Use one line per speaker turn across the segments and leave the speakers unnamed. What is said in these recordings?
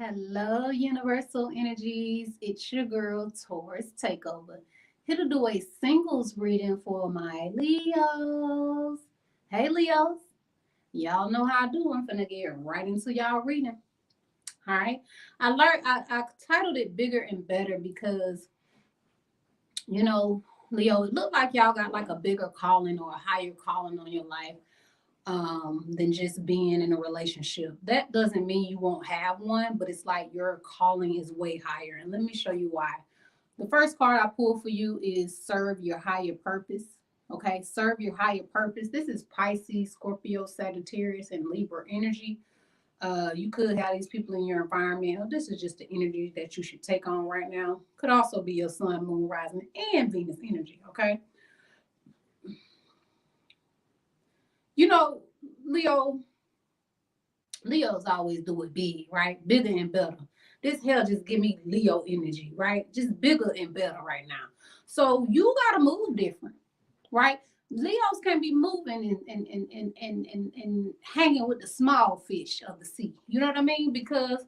Hello, Universal Energies. It's your girl, Taurus Takeover. Here to do a singles reading for my Leos. Hey, Leos. Y'all know how I do. I'm finna get right into y'all reading. All right. I titled it Bigger and Better because, you know, Leo, it looked like y'all got like a bigger calling or a higher calling on your life than just being in a relationship. That doesn't mean you won't have one, but it's like your calling is way higher. And let me show you why. The first card I pulled for you is serve your higher purpose. Okay, serve your higher purpose. This is Pisces, Scorpio, Sagittarius, and Libra energy. You could have these people in your environment. This is just the energy that you should take on right now. Could also be your sun, moon, rising, and Venus energy. Okay. You know, Leo, Leos always do it big, right? Bigger and better. This hell just give me Leo energy, right? Just bigger and better right now. So you gotta move different, right? Leos can be moving and hanging with the small fish of the sea. You know what I mean? Because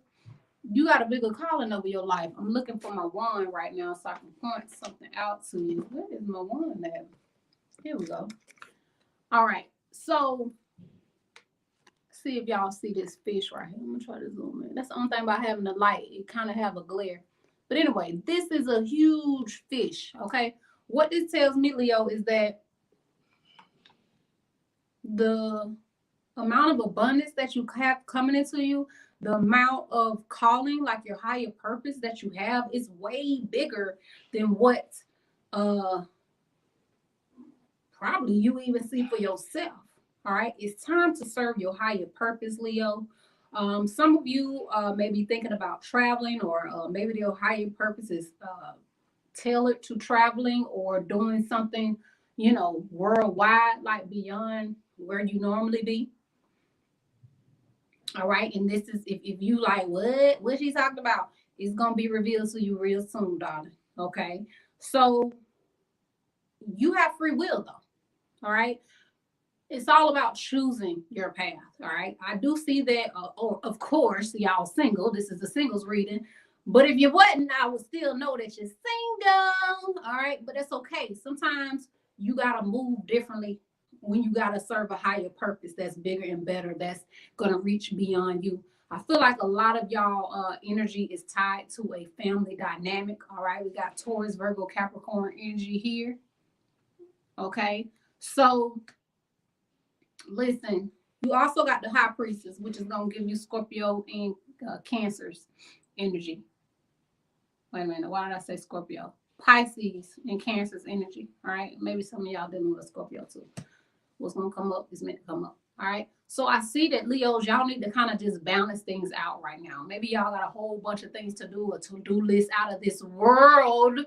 you got a bigger calling over your life. I'm looking for my wand right now so I can point something out to you. Where is my wand at? Here we go. All right. So see if y'all see this fish right here. I'm gonna try to zoom in. That's the only thing about having the light. It kind of have a glare. But anyway, this is a huge fish. Okay. What this tells me, Leo, is that the amount of abundance that you have coming into you, the amount of calling, like your higher purpose that you have, is way bigger than what uh probably you even see for yourself. All right, it's time to serve your higher purpose, Leo. Some of you may be thinking about traveling, or maybe your higher purpose is tailored to traveling or doing something, worldwide, like beyond where you normally be. All right, and this is if you like what she's talking about, it's gonna be revealed to you real soon, darling. Okay, so you have free will though. All right, it's all about choosing your path. All right. I do see that, of course, y'all single. This is a singles reading. But if you wasn't, I would still know that you're single. All right. But that's okay. Sometimes you got to move differently when you got to serve a higher purpose that's bigger and better, that's going to reach beyond you. I feel like a lot of y'all energy is tied to a family dynamic. All right. We got Taurus, Virgo, Capricorn energy here. Okay. So listen, you also got the high priestess, which is going to give you Scorpio and Cancer's energy. Wait a minute. Why did I say Scorpio? Pisces and Cancer's energy. All right. Maybe some of y'all dealing with Scorpio too. What's going to come up is meant to come up. All right. So I see that Leos, y'all need to kind of just balance things out right now. Maybe y'all got a whole bunch of things to do, a to-do list out of this world.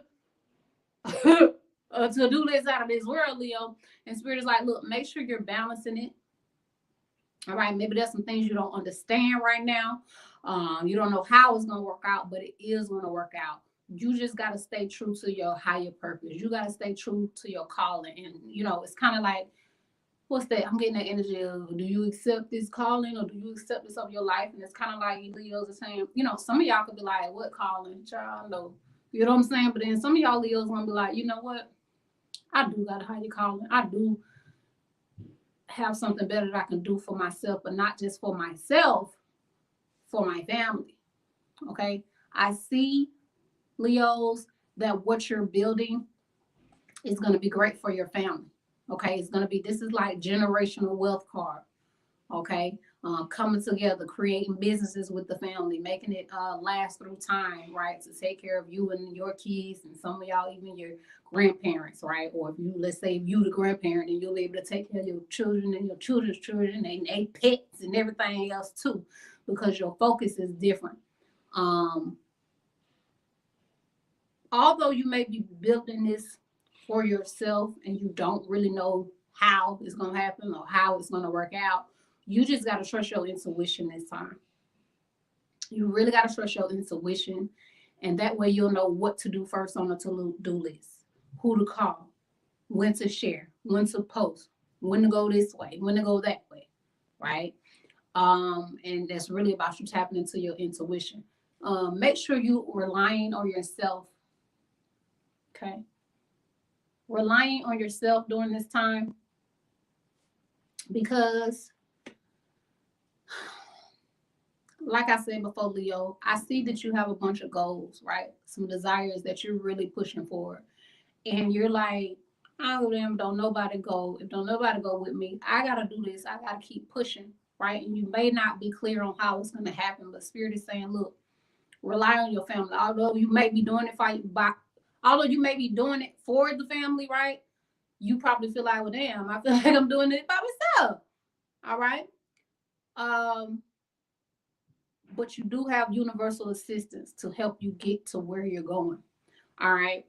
A to-do list out of this world, Leo. And Spirit is like, look, make sure you're balancing it. All right, maybe there's some things you don't understand right now. You don't know how it's going to work out, but it is going to work out. You just got to stay true to your higher purpose. You got to stay true to your calling. And, it's kind of like, what's that? I'm getting that energy of, do you accept this calling, or do you accept this of your life? And it's kind of like Leos are saying, some of y'all could be like, what calling? Child, no. You know what I'm saying? But then some of y'all Leos going to be like, you know what? I do got a higher calling. I do have something better that I can do for myself, but not just for myself, for my family. Okay. I see, Leos, that what you're building is going to be great for your family. Okay. It's going to be, this is like generational wealth card. Okay. Coming together, creating businesses with the family, making it last through time, right? To take care of you and your kids, and some of y'all, even your grandparents, right? Or if you, let's say, if you the grandparent, and you'll be able to take care of your children and your children's children and pets and everything else too, because your focus is different. Although you may be building this for yourself and you don't really know how it's going to happen or how it's going to work out, you just got to trust your intuition this time. You really got to trust your intuition. And that way you'll know what to do first on the to-do list, who to call, when to share, when to post, when to go this way, when to go that way, right? And that's really about you tapping into your intuition. Make sure you relying on yourself. Okay. Relying on yourself during this time, because like I said before, Leo, I see that you have a bunch of goals, right? Some desires that you're really pushing for. And you're like, I don't nobody go. If don't nobody go with me, I gotta do this. I gotta keep pushing, right? And you may not be clear on how it's gonna happen, but Spirit is saying, look, rely on your family. Although you may be doing it although you may be doing it for the family, right? You probably feel like, well, damn, I feel like I'm doing it by myself. All right. Um, but you do have universal assistance to help you get to where you're going. All right.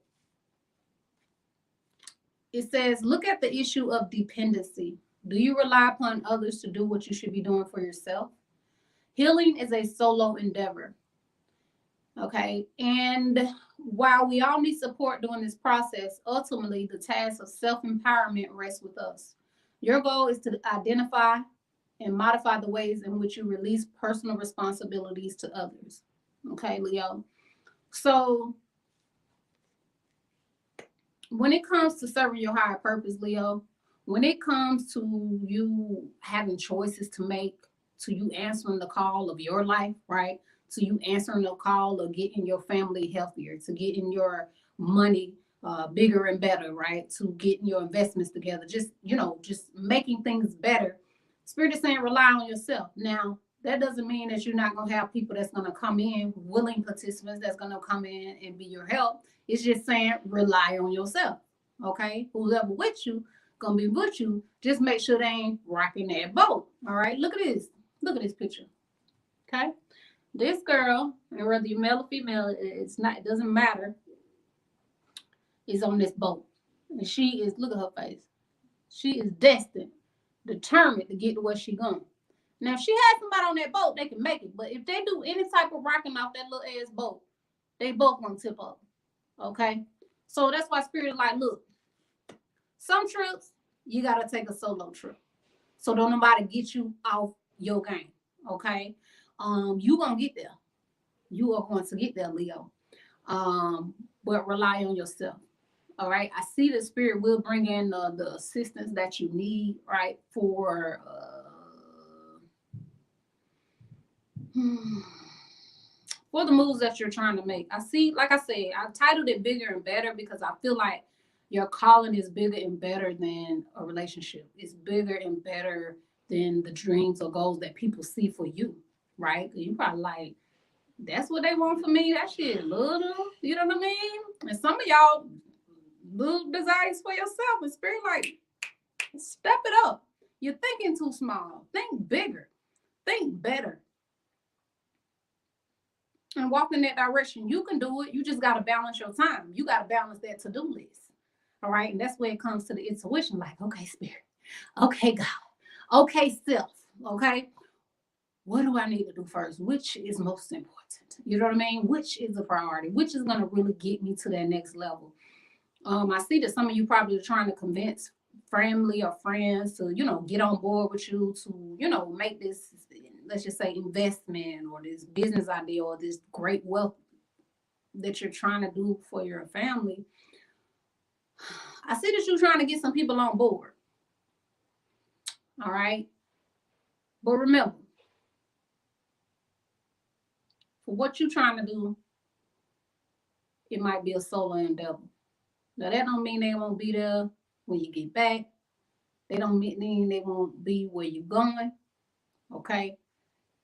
It says, look at the issue of dependency. Do you rely upon others to do what you should be doing for yourself? Healing is a solo endeavor. Okay. And while we all need support during this process, ultimately the task of self-empowerment rests with us. Your goal is to identify and modify the ways in which you release personal responsibilities to others. Okay, Leo. So when it comes to serving your higher purpose, Leo, when it comes to you having choices to make, to you answering the call of your life, right? To you answering the call of getting your family healthier, to getting your money bigger and better, right? To getting your investments together, just, just making things better. Spirit is saying rely on yourself. Now, that doesn't mean that you're not going to have people that's going to come in, willing participants that's going to come in and be your help. It's just saying rely on yourself. Okay? Whoever with you, going to be with you. Just make sure they ain't rocking that boat. All right? Look at this. Look at this picture. Okay? This girl, and whether you're male or female, it doesn't matter, is on this boat. And she is, look at her face. She is destined, determined to get to where she's going. Now, if she has somebody on that boat, they can make it. But if they do any type of rocking off that little ass boat, they both gonna tip up. Okay? So that's why Spirit is like, look, some trips, you gotta take a solo trip. So don't nobody get you off your game. Okay? You gonna get there. You are going to get there, Leo. But rely on yourself. All right. I see the Spirit will bring in the assistance that you need, right? For the moves that you're trying to make. I see, like I said, I titled it Bigger and Better because I feel like your calling is bigger and better than a relationship. It's bigger and better than the dreams or goals that people see for you, right? You probably like, that's what they want for me. That shit little, you know what I mean? And some of y'all little desires for yourself, and Spirit like, step it up. You're thinking too small. Think bigger. Think better. And walk in that direction. You can do it. You just got to balance your time. You got to balance that to-do list. All right. And that's where it comes to the intuition. Like, okay, Spirit. Okay, God. Okay, self. Okay. What do I need to do first? Which is most important? You know what I mean? Which is a priority? Which is going to really get me to that next level? I see that some of you probably are trying to convince family or friends to, get on board with you to, make this, let's just say, investment or this business idea or this great wealth that you're trying to do for your family. I see that you're trying to get some people on board. All right. But remember, for what you're trying to do, it might be a solo endeavor. Now, that don't mean they won't be there when you get back. They don't mean they won't be where you're going. Okay.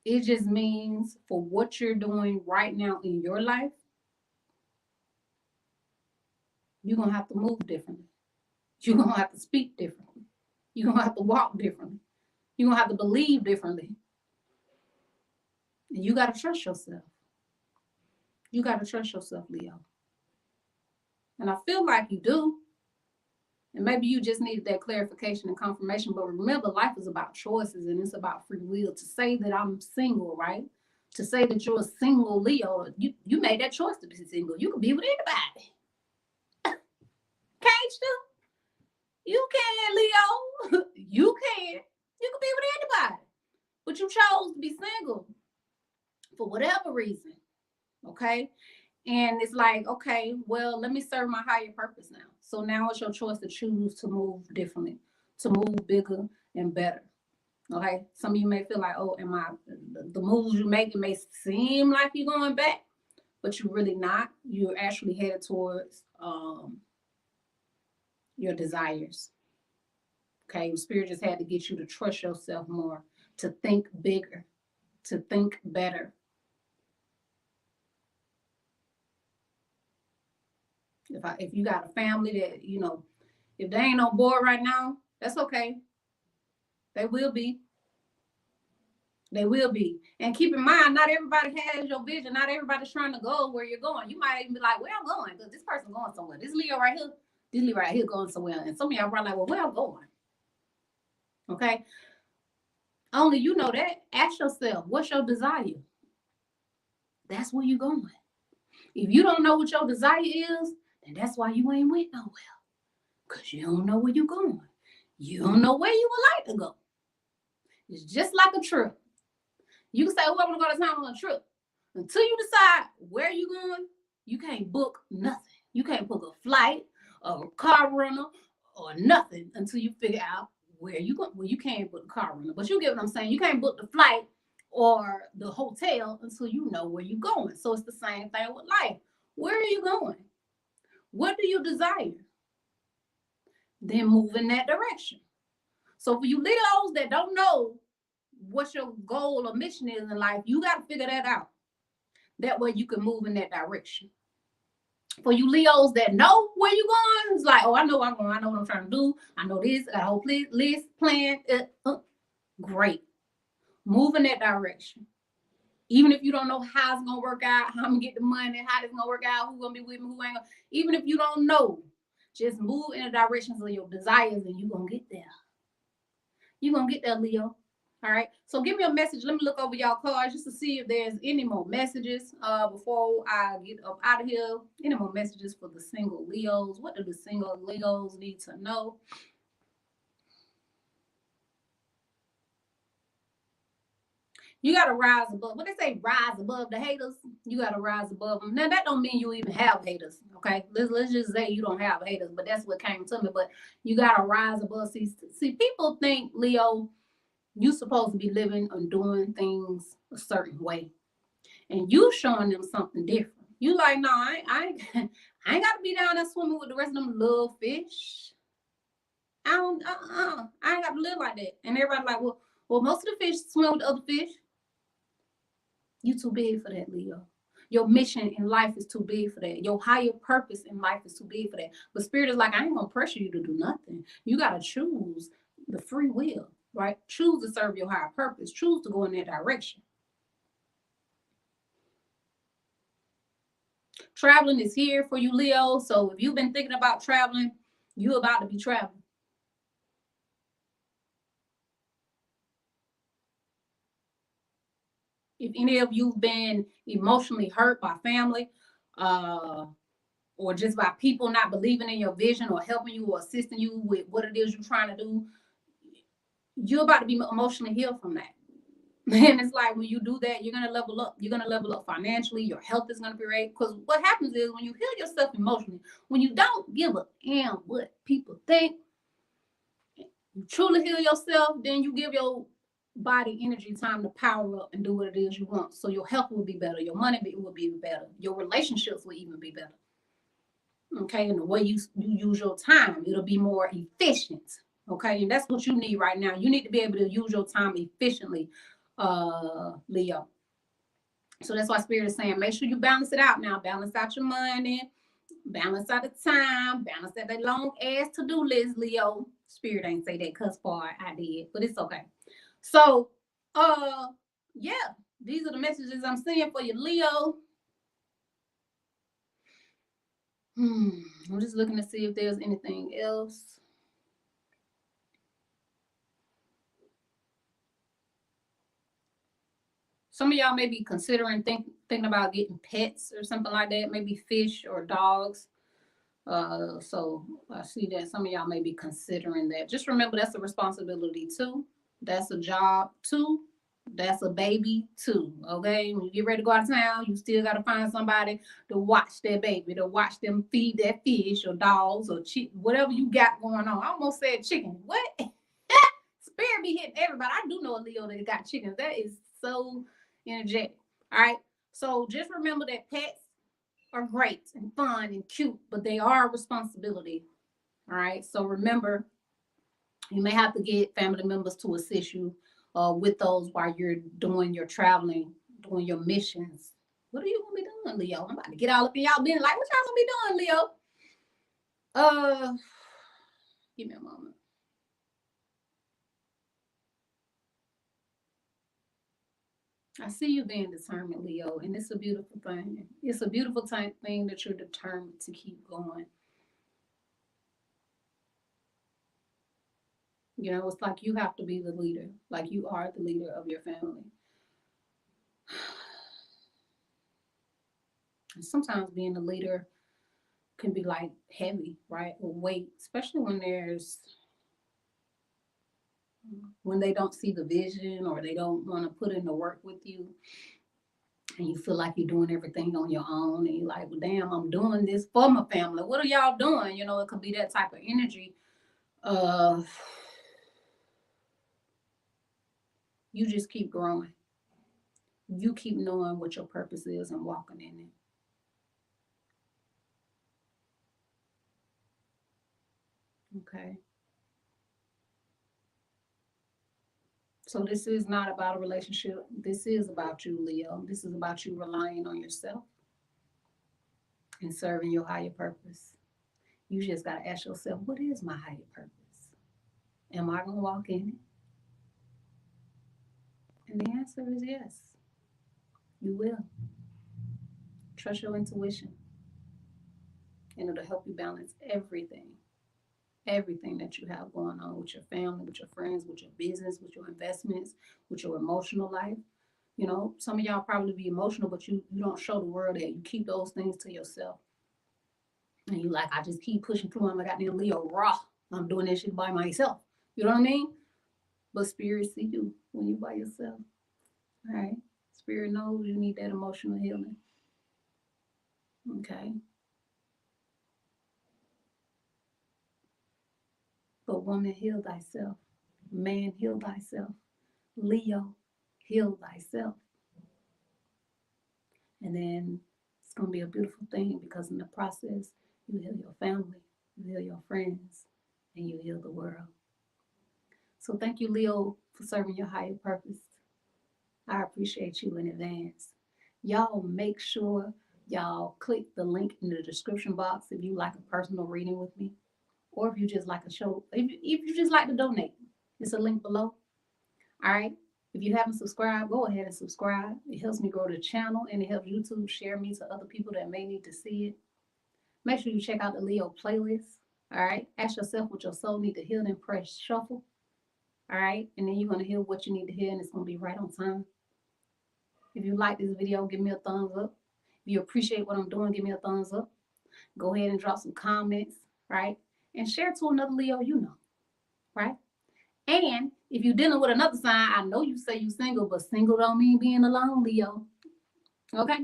It just means for what you're doing right now in your life, you're going to have to move differently. You're going to have to speak differently. You're going to have to walk differently. You're going to have to believe differently. And you got to trust yourself. You got to trust yourself, Leo. And I feel like you do. And maybe you just needed that clarification and confirmation. But remember, life is about choices and it's about free will. To say that I'm single, right? To say that you're a single Leo, you made that choice to be single. You can be with anybody. Can't you? You can, Leo. You can. You can be with anybody. But you chose to be single for whatever reason. Okay. And it's like, okay, well, let me serve my higher purpose now. So now it's your choice to choose to move differently, to move bigger and better. Okay. Some of you may feel like, oh, the moves you make, it may seem like you're going back, but you're really not. You're actually headed towards your desires. Okay. Spirit just had to get you to trust yourself more, to think bigger, to think better. If you got a family that, if they ain't on board right now, that's okay. They will be. They will be. And keep in mind, not everybody has your vision. Not everybody's trying to go where you're going. You might even be like, where I'm going? Because this person going somewhere. This Leo right here, this Leo right here going somewhere. And some of y'all probably like, well, where I'm going? Okay. Only you know that. Ask yourself, what's your desire? That's where you're going. If you don't know what your desire is, then that's why you ain't went nowhere. Because you don't know where you're going. You don't know where you would like to go. It's just like a trip. You can say, oh, I want to go to town on a trip. Until you decide where you're going, you can't book nothing. You can't book a flight or a car rental or nothing until you figure out where you're going. Well, you can't book a car rental, but you get what I'm saying. You can't book the flight or the hotel until you know where you're going. So it's the same thing with life. Where are you going? What do you desire? Then move in that direction. So for you Leos that don't know what your goal or mission is in life, you got to figure that out. That way you can move in that direction. For you Leos that know where you're going, it's like, oh, I know where I'm going. I know what I'm trying to do. I know this. I got a whole list, plan. Great. Move in that direction. Even if you don't know how it's going to work out, how I'm going to get the money, how it's going to work out, who's going to be with me, who ain't going to. Even if you don't know, just move in the directions of your desires and you're going to get there. You're going to get there, Leo. All right. So give me a message. Let me look over y'all cards just to see if there's any more messages before I get up out of here. Any more messages for the single Leos? What do the single Leos need to know? You got to rise above. What they say, rise above the haters. You got to rise above them. Now, that don't mean you even have haters, okay? Let's just say you don't have haters, but that's what came to me. But you got to rise above. See, people think, Leo, you supposed to be living and doing things a certain way. And you showing them something different. You like, no, I ain't got to be down there swimming with the rest of them little fish. I ain't got to live like that. And everybody like, well, most of the fish swim with the other fish. You too big for that, Leo. Your mission in life is too big for that. Your higher purpose in life is too big for that. But Spirit is like, I ain't gonna pressure you to do nothing. You gotta choose the free will, right? Choose to serve your higher purpose. Choose to go in that direction. Traveling is here for you, Leo. So if you've been thinking about traveling, you're about to be traveling. If any of you've been emotionally hurt by family, or just by people not believing in your vision or helping you or assisting you with what it is you're trying to do, you're about to be emotionally healed from that. And it's like when you do that, you're going to level up. You're going to level up financially. Your health is going to be right. Because what happens is when you heal yourself emotionally, when you don't give a damn what people think, you truly heal yourself, then you give your body energy time to power up and do what it is you want. So your health will be better. Your money will be better. Your relationships will even be better. Okay, and the way you use your time, it'll be more efficient. Okay, and that's what you need right now. You need to be able to use your time efficiently, Leo. So that's why Spirit is saying, make sure you balance it out now. Balance out your money, balance out the time, balance out that long ass to-do list, Leo. Spirit ain't say that cuss part, I did, but it's okay. So, yeah, these are the messages I'm seeing for you, Leo. I'm just looking to see if there's anything else. Some of y'all may be considering thinking about getting pets or something like that, maybe fish or dogs. So I see that some of y'all may be considering that. Just remember that's a responsibility too. That's a job too. That's a baby too. Okay. When you get ready to go out of town, you still gotta find somebody to watch that baby, to watch them feed that fish or dogs or whatever you got going on. I almost said chicken. What? Spirit be hitting everybody. I do know a Leo that got chickens. That is so energetic. All right. So just remember that pets are great and fun and cute, but they are a responsibility. All right. So remember, you may have to get family members to assist you with those while you're doing your traveling, doing your missions. What are you gonna be doing, Leo? I'm about to get all up in y'all being like, what y'all gonna be doing, Leo? Give me a moment. I see you being determined, Leo, and it's a beautiful thing. It's a beautiful thing that you're determined to keep going. You know, it's like you have to be the leader, like you are the leader of your family. And sometimes being the leader can be like heavy, right? Or weight, especially when they don't see the vision or they don't want to put in the work with you and you feel like you're doing everything on your own and you're like, well, damn, I'm doing this for my family. What are y'all doing? You know, it could be that type of energy. Uh, you just keep growing. You keep knowing what your purpose is and walking in it. Okay. So this is not about a relationship. This is about you, Leo. This is about you relying on yourself and serving your higher purpose. You just got to ask yourself, what is my higher purpose? Am I going to walk in it? And the answer is yes, you will. Trust your intuition, and it'll help you balance everything that you have going on with your family, with your friends, with your business, with your investments, with your emotional life. You know, some of y'all probably be emotional, but you don't show the world that. You keep those things to yourself. And you like, I just keep pushing through. I'm like, goddamn Leo raw. I'm doing this shit by myself. You know what I mean? But spirit see you when you by yourself. All right. Spirit knows you need that emotional healing. Okay. But woman, heal thyself. Man, heal thyself. Leo, heal thyself. And then it's going to be a beautiful thing because in the process, you heal your family, you heal your friends, and you heal the world. So thank you, Leo, for serving your higher purpose. I appreciate you in advance. Y'all make sure y'all click the link in the description box if you like a personal reading with me, or if you just like a show, if you just like to donate. It's a link below. All right. If you haven't subscribed, go ahead and subscribe. It helps me grow the channel and it helps YouTube share me to other people that may need to see it. Make sure you check out the Leo playlist. All right. Ask yourself what your soul need to heal and press shuffle. All right. And then you're going to hear what you need to hear and it's going to be right on time. If you like this video, give me a thumbs up. If you appreciate what I'm doing, give me a thumbs up. Go ahead and drop some comments, right? And share to another Leo you know, right? And if you're dealing with another sign, I know you say you single, but single don't mean being alone, Leo. Okay?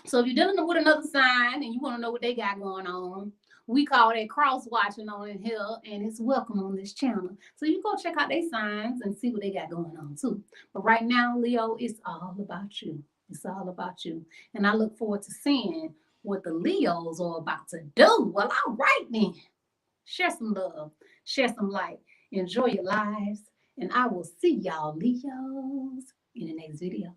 So if you're dealing with another sign and you want to know what they got going on, we call that cross watching on in here, and it's welcome on this channel. So you go check out their signs and see what they got going on too. But right now, Leo, it's all about you. It's all about you. And I look forward to seeing what the Leos are about to do. Well, all right then. Share some love, share some light, enjoy your lives, and I will see y'all, Leos, in the next video.